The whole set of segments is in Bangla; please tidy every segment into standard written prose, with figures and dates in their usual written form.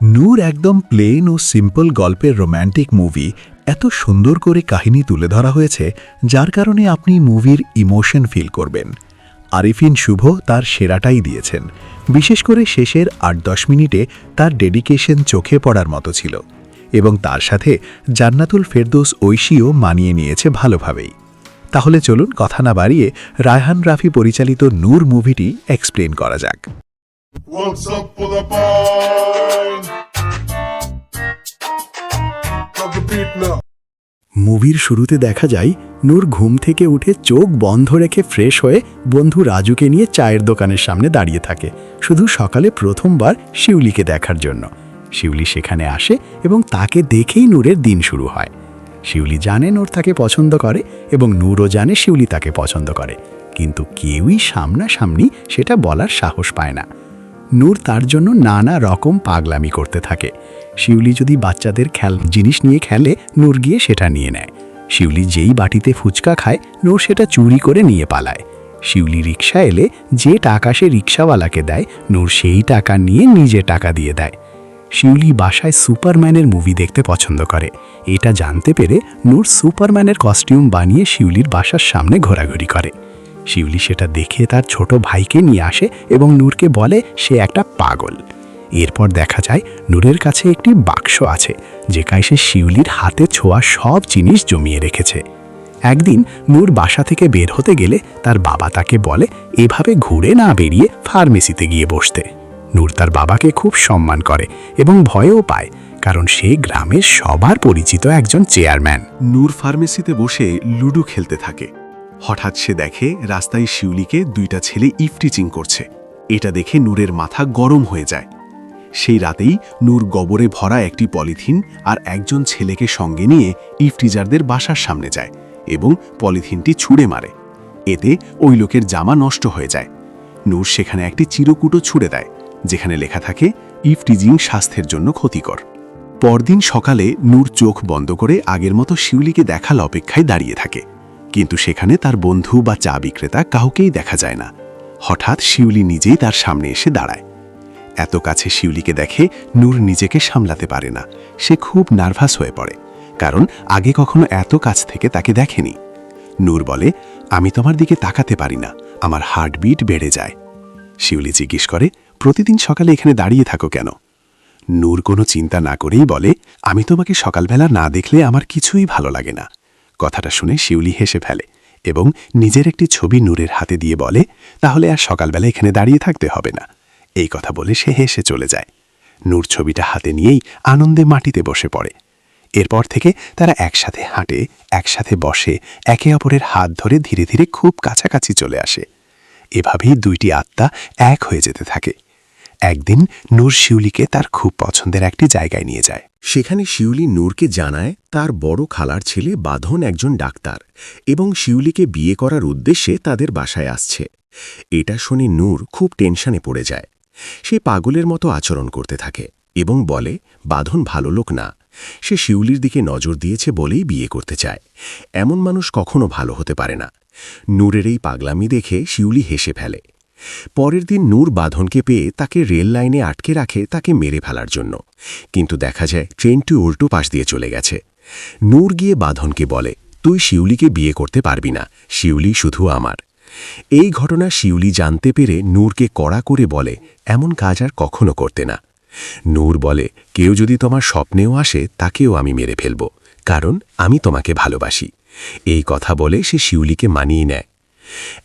নূর একদম প্লেন ও সিম্পল গল্পের রোম্যান্টিক মুভি এত সুন্দর করে কাহিনী তুলে ধরা হয়েছে যার কারণে আপনি মুভির ইমোশন ফিল করবেন। আরিফিন শুভ তার সেরাটাই দিয়েছেন, বিশেষ করে শেষের ৮-১০ মিনিটে তার ডেডিকেশন চোখে পড়ার মতো ছিল এবং তার সাথে জান্নাতুল ফেরদৌস ঐশীও মানিয়ে নিয়েছে ভালোভাবেই। তাহলে চলুন কথা না বাড়িয়ে রায়হান রাফি পরিচালিত নূর মুভিটি এক্সপ্লেন করা যাক। What's up for the boy? Drop the beat now. মুভির শুরুতে দেখা যায় নূর ঘুম থেকে উঠে চোখ বন্ধ রেখে ফ্রেশ হয়ে বন্ধু রাজুকে নিয়ে চায়ের দোকানের সামনে দাঁড়িয়ে থাকে, শুধু সকালে প্রথমবার শিউলিকে দেখার জন্য। শিউলি সেখানে আসে এবং তাকে দেখেই নূরের দিন শুরু হয়। শিউলি জানে নূর তাকে পছন্দ করে এবং নূরও জানে শিউলি তাকে পছন্দ করে, কিন্তু কেউই সামনাসামনি সেটা বলার সাহস পায় না। নূর তার জন্য নানা রকম পাগলামি করতে থাকে। শিউলি যদি বাচ্চাদের জিনিস নিয়ে খেলে, নূর গিয়ে সেটা নিয়ে নেয়। শিউলি যেই বাটিতে ফুচকা খায়, নূর সেটা চুরি করে নিয়ে পালায়। শিউলি রিক্সা এলে যে টাকা সে রিক্সাওয়ালাকে দেয়, নূর সেই টাকা নিয়ে নিজে টাকা দিয়ে দেয়। শিউলি বাসায় সুপারম্যানের মুভি দেখতে পছন্দ করে। এটা জানতে পেরে নূর সুপারম্যানের কস্টিউম বানিয়ে শিউলির বাসার সামনে ঘোরাঘুরি করে। শিউলি সেটা দেখে তার ছোট ভাইকে নিয়ে আসে এবং নূরকে বলে সে একটা পাগল। এরপর দেখা যায় নূরের কাছে একটি বাক্স আছে, যেখানে সে শিউলির হাতে ছোঁয়া সব জিনিস জমিয়ে রেখেছে। একদিন নূর বাসা থেকে বের হতে গেলে তার বাবা তাকে বলে এভাবে ঘুরে না বেরিয়ে ফার্মেসিতে গিয়ে বসতে। নূর তার বাবাকে খুব সম্মান করে এবং ভয়ও পায়, কারণ সে গ্রামের সবার পরিচিত একজন চেয়ারম্যান। নূর ফার্মেসিতে বসে লুডো খেলতে থাকে। হঠাৎ সে দেখে রাস্তায় শিউলিকে দুইটা ছেলে ইফটিচিং করছে। এটা দেখে নূরের মাথা গরম হয়ে যায়। সেই রাতেই নূর গোবরে ভরা একটি পলিথিন আর একজন ছেলেকে সঙ্গে নিয়ে ইফটিজারদের বাসার সামনে যায় এবং পলিথিনটি ছুঁড়ে মারে। এতে ওই লোকের জামা নষ্ট হয়ে যায়। নূর সেখানে একটি চিরকুটো ছুঁড়ে দেয়, যেখানে লেখা থাকে ইফটিজিং স্বাস্থ্যের জন্য ক্ষতিকর। পরদিন সকালে নূর চোখ বন্ধ করে আগের মতো শিউলিকে দেখার অপেক্ষায় দাঁড়িয়ে থাকে, কিন্তু সেখানে তার বন্ধু বা চা বিক্রেতা কাউকেই দেখা যায় না। হঠাৎ শিউলি নিজেই তার সামনে এসে দাঁড়ায়। এত কাছে শিউলিকে দেখে নূর নিজেকে সামলাতে পারে না। সে খুব নার্ভাস হয়ে পড়ে, কারণ আগে কখনো এত কাছ থেকে তাকে দেখেনি। নূর বলে, আমি তোমার দিকে তাকাতে পারি না, আমার হার্টবিট বেড়ে যায়। শিউলি জিজ্ঞেস করে, প্রতিদিন সকালে এখানে দাঁড়িয়ে থাকো কেন? নূর কোনো চিন্তা না করেই বলে, আমি তোমাকে সকালবেলা না দেখলে আমার কিছুই ভালো লাগে না। কথাটা শুনে শিউলি হেসে ফেলে এবং নিজের একটি ছবি নূরের হাতে দিয়ে বলে, তাহলে আর সকালবেলা এখানে দাঁড়িয়ে থাকতে হবে না। এই কথা বলে সে হেসে চলে যায়। নূর ছবিটা হাতে নিয়েই আনন্দে মাটিতে বসে পড়ে। এরপর থেকে তারা একসাথে হাঁটে, একসাথে বসে, একে অপরের হাত ধরে ধীরে ধীরে খুব কাছাকাছি চলে আসে। এভাবেই দুইটি আত্মা এক হয়ে যেতে থাকে। একদিন নূর শিউলিকে তার খুব পছন্দের একটি জায়গায় নিয়ে যায়। সেখানে শিউলি নূরকে জানায় তার বড় খালার ছেলে বাঁধন একজন ডাক্তার এবং শিউলিকে বিয়ে করার উদ্দেশ্যে তাদের বাসায় আসছে। এটা শুনে নূর খুব টেনশনে পড়ে যায়। সে পাগলের মতো আচরণ করতে থাকে এবং বলে বাঁধন ভালো লোক না, সে শিউলির দিকে নজর দিয়েছে বলেই বিয়ে করতে চায়। এমন মানুষ কখনো ভালো হতে পারে না। নূরের এই পাগলামি দেখে শিউলি হেসে ফেলে। পরের দিন নূর বাঁধনকে পেয়ে তাকে রেল লাইনে আটকে রাখে তাকে মেরে ফেলার জন্য, কিন্তু দেখা যায় ট্রেনটি উল্টো পাশ দিয়ে চলে গেছে। নূর গিয়ে বাঁধনকে বলে, তুই শিউলিকে বিয়ে করতে পারবি না, শিউলি শুধু আমার। এই ঘটনা শিউলি জানতে পেরে নূরকে কড়া করে বলে, এমন কাজ আর কখনো করতে না। নূর বলে, কেউ যদি তোমার স্বপ্নেও আসে তাকেও আমি মেরে ফেলব, কারণ আমি তোমাকে ভালোবাসি। এই কথা বলে সে শিউলিকে মানিয়ে নেয়।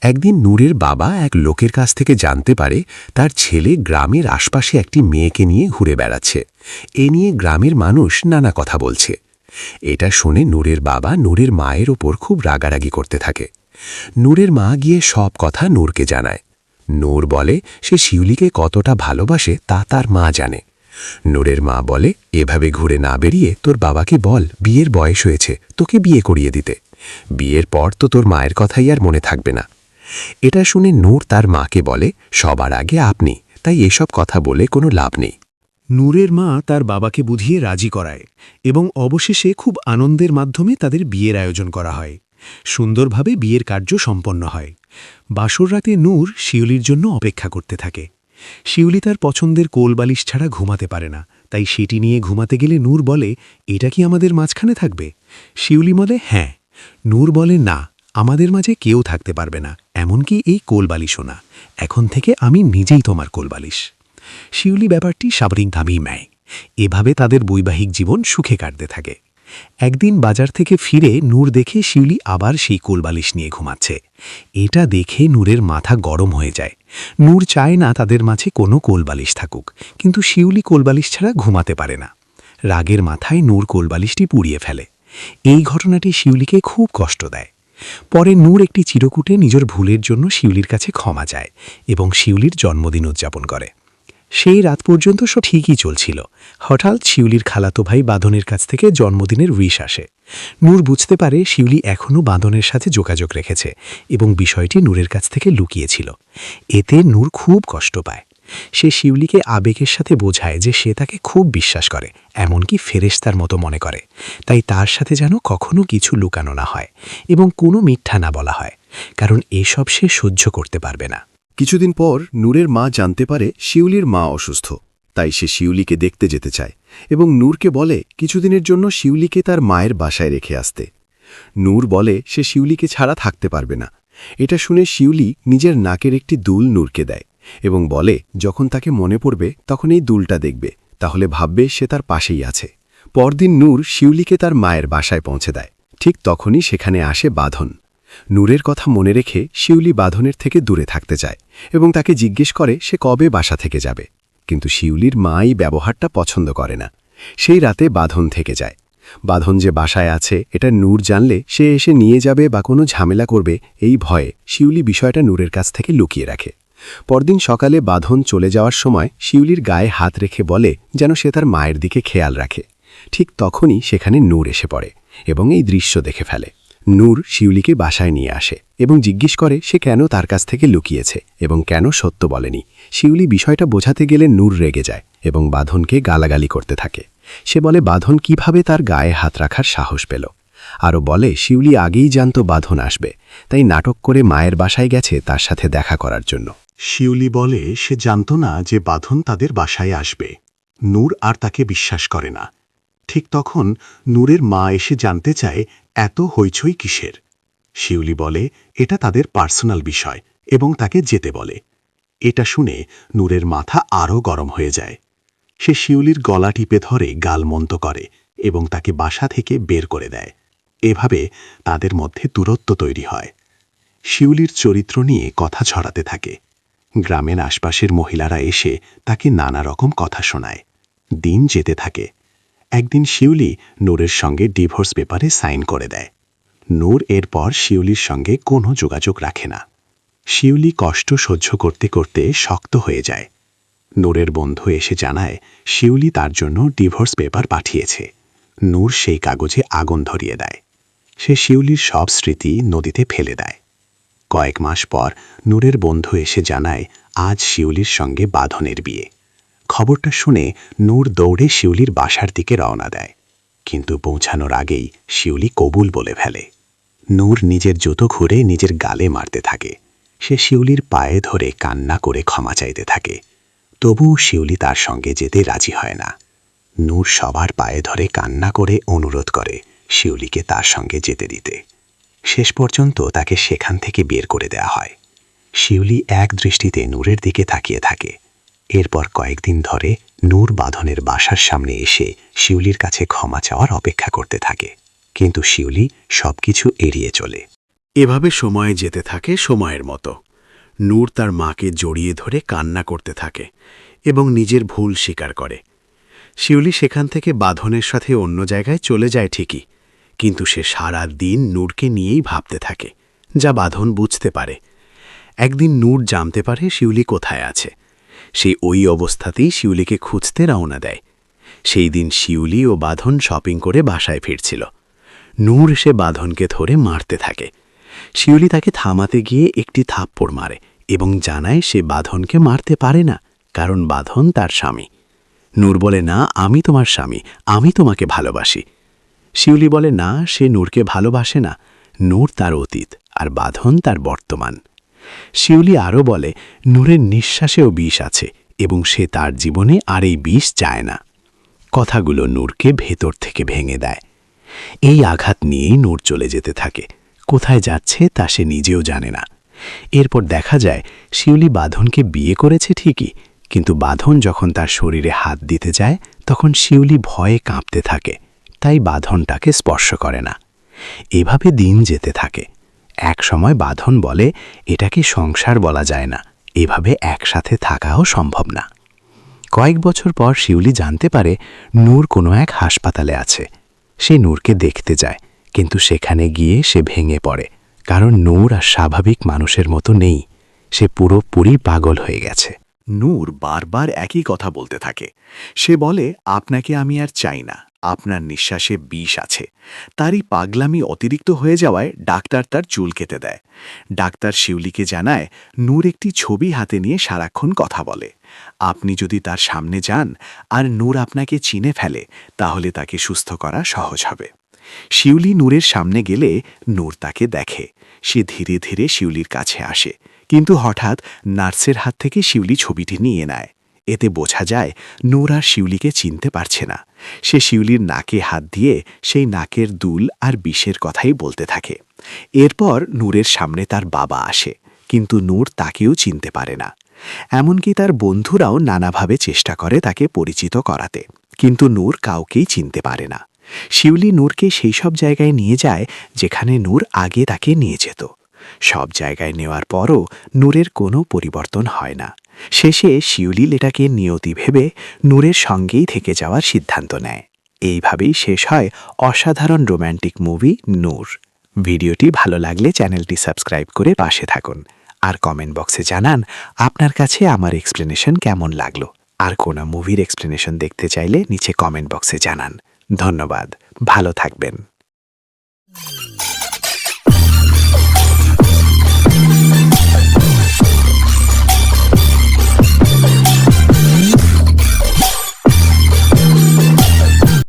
একদিন নূরের বাবা এক লোকের কাছ থেকে জানতে পারে তার ছেলে গ্রামের আশপাশে একটি মেয়েকে নিয়ে ঘুরে বেড়াচ্ছে। এ নিয়ে গ্রামের মানুষ নানা কথা বলছে। এটা শুনে নূরের বাবা নূরের মায়ের ওপর খুব রাগারাগি করতে থাকে। নূরের মা গিয়ে সব কথা নূরকে জানায়। নূর বলে সে শিউলিকে কতটা ভালোবাসে তা তার মা জানে। নূরের মা বলে, এভাবে ঘুরে না বেরিয়ে তোর বাবাকে বল বিয়ের বয়স হয়েছে, তোকে বিয়ে করিয়ে দিতে। বিয়ের পর তো তোর মায়ের কথাই আর মনে থাকবে না। এটা শুনে নূর তার মাকে বলে, সবার আগে আপনি, তাই এসব কথা বলে কোনো লাভ নেই। নূরের মা তার বাবাকে বুঝিয়ে রাজি করায় এবং অবশেষে খুব আনন্দের মাধ্যমে তাদের বিয়ের আয়োজন করা হয়। সুন্দরভাবে বিয়ের কার্য সম্পন্ন হয়। বাসর রাতে নূর শিউলির জন্য অপেক্ষা করতে থাকে। শিউলি তার পছন্দের কোলবালিশ ছাড়া ঘুমাতে পারে না, তাই সেটি নিয়ে ঘুমাতে গেলে নূর বলে, এটা কি আমাদের মাঝখানে থাকবে? শিউলি বলে, হ্যাঁ। নূর বলে, না, আমাদের মাঝে কেউ থাকতে পারবে না, এমনকি এই কোলবালিশও না। এখন থেকে আমি নিজেই তোমার কোলবালিশ। শিউলি ব্যাপারটি সাবরিংভাবেই নেয়। এভাবে তাদের বৈবাহিক জীবন সুখে কাটতে থাকে। একদিন বাজার থেকে ফিরে নূর দেখে শিউলি আবার সেই কোলবালিশ নিয়ে ঘুমাচ্ছে। এটা দেখে নূরের মাথা গরম হয়ে যায়। নূর চায় না তাদের মাঝে কোনো কোলবালিশ থাকুক, কিন্তু শিউলি কোলবালিশ ছাড়া ঘুমাতে পারে না। রাগের মাথায় নূর কোলবালিশটি পুড়িয়ে ফেলে। এই ঘটনাটি শিউলিকে খুব কষ্ট দেয়। পরে নূর একটি চিরকুটে নিজের ভুলের জন্য শিউলির কাছে ক্ষমা চায় এবং শিউলির জন্মদিন উদযাপন করে। সেই রাত পর্যন্ত সব ঠিকই চলছিল। হঠাৎ শিউলির খালাতো ভাই বাঁধনের কাছ থেকে জন্মদিনের উইশ আসে। নূর বুঝতে পারে শিউলি এখনও বাঁধনের সাথে যোগাযোগ রেখেছে এবং বিষয়টি নূরের কাছ থেকে লুকিয়েছিল। এতে নূর খুব কষ্ট পায়। সে শিউলিকে আবেগের সাথে বোঝায় যে সে তাকে খুব বিশ্বাস করে, এমনকি ফেরেশতার মতো মনে করে। তাই তার সাথে যেন কখনো কিছু লুকানো না হয় এবং কোনো মিথ্যা না বলা হয়, কারণ এসব সে সহ্য করতে পারবে না। কিছুদিন পর নূরের মা জানতে পারে শিউলির মা অসুস্থ, তাই সে শিউলিকে দেখতে যেতে চায় এবং নূরকে বলে কিছুদিনের জন্য শিউলিকে তার মায়ের বাসায় রেখে আসতে। নূর বলে সে শিউলিকে ছাড়া থাকতে পারবে না। এটা শুনে শিউলি নিজের নাকের একটি দুল নূরকে দেয় এবং বলে যখন তাকে মনে পড়বে তখন এই দুলটা দেখবে, তাহলে ভাববে সে তার পাশেই আছে। পরদিন নূর শিউলিকে তার মায়ের বাসায় পৌঁছে দেয়। ঠিক তখনই সেখানে আসে বাঁধন। নূরের কথা মনে রেখে শিউলি বাঁধনের থেকে দূরে থাকতে চায় এবং তাকে জিজ্ঞেস করে সে কবে বাসা থেকে যাবে, কিন্তু শিউলির মা এই ব্যবহারটা পছন্দ করে না। সেই রাতে বাঁধন থেকে যায়। বাঁধন যে বাসায় আছে এটা নূর জানলে সে এসে নিয়ে যাবে বা কোনো ঝামেলা করবে, এই ভয়ে শিউলি বিষয়টা নূরের কাছ থেকে লুকিয়ে রাখে। পরদিন সকালে বাঁধন চলে যাওয়ার সময় শিউলির গায়ে হাত রেখে বলে যেন সে তার মায়ের দিকে খেয়াল রাখে। ঠিক তখনই সেখানে নূর এসে পড়ে এবং এই দৃশ্য দেখে ফেলে। নূর শিউলিকে বাসায় নিয়ে আসে এবং জিজ্ঞেস করে সে কেন তার কাছ থেকে লুকিয়েছে এবং কেন সত্য বলেনি। শিউলি বিষয়টা বোঝাতে গেলে নূর রেগে যায় এবং বাঁধনকে গালাগালি করতে থাকে। সে বলে বাঁধন কিভাবে তার গায়ে হাত রাখার সাহস পেল। আরও বলে শিউলি আগেই জানত বাঁধন আসবে, তাই নাটক করে মায়ের বাসায় গেছে তার সাথে দেখা করার জন্য। শিউলি বলে সে জানত না যে বাঁধন তাদের বাসায় আসবে। নূর আর তাকে বিশ্বাস করে না। ঠিক তখন নূরের মা এসে জানতে চায় এত হইচই কিসের। শিউলি বলে এটা তাদের পার্সোনাল বিষয় এবং তাকে যেতে বলে। এটা শুনে নূরের মাথা আরও গরম হয়ে যায়। সে শিউলির গলা টিপে ধরে গালমন্ত করে এবং তাকে বাসা থেকে বের করে দেয়। এভাবে তাদের মধ্যে দূরত্ব তৈরি হয়। শিউলির চরিত্র নিয়ে কথা ছড়াতে থাকে। গ্রামের আশপাশের মহিলারা এসে তাকে নানা রকম কথা শোনায়। দিন যেতে থাকে। একদিন শিউলি নূরের সঙ্গে ডিভোর্স পেপারে সাইন করে দেয়। নূর এরপর শিউলির সঙ্গে কোনো যোগাযোগ রাখে না। শিউলি কষ্ট সহ্য করতে করতে শক্ত হয়ে যায়। নূরের বন্ধু এসে জানায় শিউলি তার জন্য ডিভোর্স পেপার পাঠিয়েছে। নূর সেই কাগজে আগুন ধরিয়ে দেয়। সে শিউলির সব স্মৃতি নদীতে ফেলে দেয়। কয়েক মাস পর নূরের বন্ধু এসে জানায় আজ শিউলির সঙ্গে বাঁধনের বিয়ে। খবরটা শুনে নূর দৌড়ে শিউলির বাসার দিকে রওনা দেয়, কিন্তু পৌঁছানোর আগেই শিউলি কবুল বলে ফেলে। নূর নিজের জুতো ঘুরে নিজের গালে মারতে থাকে। সে শিউলির পায়ে ধরে কান্না করে ক্ষমা চাইতে থাকে। তবুও শিউলি তার সঙ্গে যেতে রাজি হয় না। নূর সবার পায়ে ধরে কান্না করে অনুরোধ করে শিউলিকে তার সঙ্গে যেতে দিতে। শেষ পর্যন্ত তাকে সেখান থেকে বের করে দেয়া হয়। শিউলি এক দৃষ্টিতে নূরের দিকে তাকিয়ে থাকে। এরপর কয়েকদিন ধরে নূর বাঁধনের বাসার সামনে এসে শিউলির কাছে ক্ষমা চাওয়ার অপেক্ষা করতে থাকে, কিন্তু শিউলি সবকিছু এড়িয়ে চলে। এভাবে সময় যেতে থাকে সময়ের মতো। নূর তার মাকে জড়িয়ে ধরে কান্না করতে থাকে এবং নিজের ভুল স্বীকার করে। শিউলি সেখান থেকে বাঁধনের সাথে অন্য জায়গায় চলে যায় ঠিকই, কিন্তু সে সারা দিন নূরকে নিয়েই ভাবতে থাকে, যা বাঁধন বুঝতে পারে। একদিন নূর জানতে পারে শিউলি কোথায় আছে। সে ওই অবস্থাতেই শিউলিকে খুঁজতে রওনা দেয়। সেই দিন শিউলি ও বাঁধন শপিং করে বাসায় ফিরছিল। নূর সে বাঁধনকে ধরে মারতে থাকে। শিউলি তাকে থামাতে গিয়ে একটি থাপ্পড় মারে এবং জানায় সে বাঁধনকে মারতে পারে না, কারণ বাঁধন তার স্বামী। নূর বলে না, আমি তোমার স্বামী, আমি তোমাকে ভালোবাসি। শিউলি বলে না, সে নূরকে ভালোবাসে না। নূর তার অতীত আর বাঁধন তার বর্তমান। শিউলি আরও বলে নূরের নিঃশ্বাসেও বিষ আছে এবং সে তার জীবনে আর এই বিষ চায় না। কথাগুলো নূরকে ভেতর থেকে ভেঙে দেয়। এই আঘাত নিয়েই নূর চলে যেতে থাকে। কোথায় যাচ্ছে তা সে নিজেও জানে না। এরপর দেখা যায় শিউলি বাঁধনকে বিয়ে করেছে ঠিকই, কিন্তু বাঁধন যখন তার শরীরে হাত দিতে যায় তখন শিউলি ভয়ে কাঁপতে থাকে, তাই বাঁধনটাকে স্পর্শ করে না। এভাবে দিন যেতে থাকে। এক সময় বাঁধন বলে এটাকে সংসার বলা যায় না, এভাবে একসাথে থাকাও সম্ভব না। কয়েক বছর পর শিউলি জানতে পারে নূর কোনো এক হাসপাতালে আছে। সে নূরকে দেখতে যায়, কিন্তু সেখানে গিয়ে সে ভেঙে পড়ে, কারণ নূর আর স্বাভাবিক মানুষের মতো নেই। সে পুরোপুরি পাগল হয়ে গেছে। নূর বারবার একই কথা বলতে থাকে। সে বলে, আপনাকে আমি আর চাই না, আপনার নিঃশ্বাসে বিষ আছে। তারই পাগলামি অতিরিক্ত হয়ে যাওয়ায় ডাক্তার তার চুল কেটে দেয়। ডাক্তার শিউলিকে জানায় নূর একটি ছবি হাতে নিয়ে সারাক্ষণ কথা বলে। আপনি যদি তার সামনে যান আর নূর আপনাকে চিনে ফেলে, তাহলে তাকে সুস্থ করা সহজ হবে। শিউলি নূরের সামনে গেলে নূর তাকে দেখে। সে ধীরে ধীরে শিউলির কাছে আসে, কিন্তু হঠাৎ নার্সের হাত থেকে শিউলি ছবিটি নিয়ে নেয়। এতে বোঝা যায় নূর আর শিউলিকে চিনতে পারছে না। সে শিউলির নাকে হাত দিয়ে সেই নাকের দুল আর বিষের কথাই বলতে থাকে। এরপর নূরের সামনে তার বাবা আসে, কিন্তু নূর তাকেও চিনতে পারে না। এমনকি তার বন্ধুরাও নানাভাবে চেষ্টা করে তাকে পরিচিত করাতে, কিন্তু নূর কাউকেই চিনতে পারে না। শিউলি নূরকে সেই সব জায়গায় নিয়ে যায় যেখানে নূর আগে তাকে নিয়ে যেত। সব জায়গায় নেওয়ার পরও নূরের কোনো পরিবর্তন হয় না। শেষে শিউলি এটাকে নিয়তি ভেবে নূরের সঙ্গেই থেকে যাওয়ার সিদ্ধান্ত নেয়। এইভাবেই শেষ হয় অসাধারণ রোম্যান্টিক মুভি নূর। ভিডিওটি ভালো লাগলে চ্যানেলটি সাবস্ক্রাইব করে পাশে থাকুন, আর কমেন্ট বক্সে জানান আপনার কাছে আমার এক্সপ্লেনেশন কেমন লাগলো। আর কোনো মুভির এক্সপ্লেনেশন দেখতে চাইলে নিচে কমেন্ট বক্সে জানান। ধন্যবাদ, ভালো থাকবেন।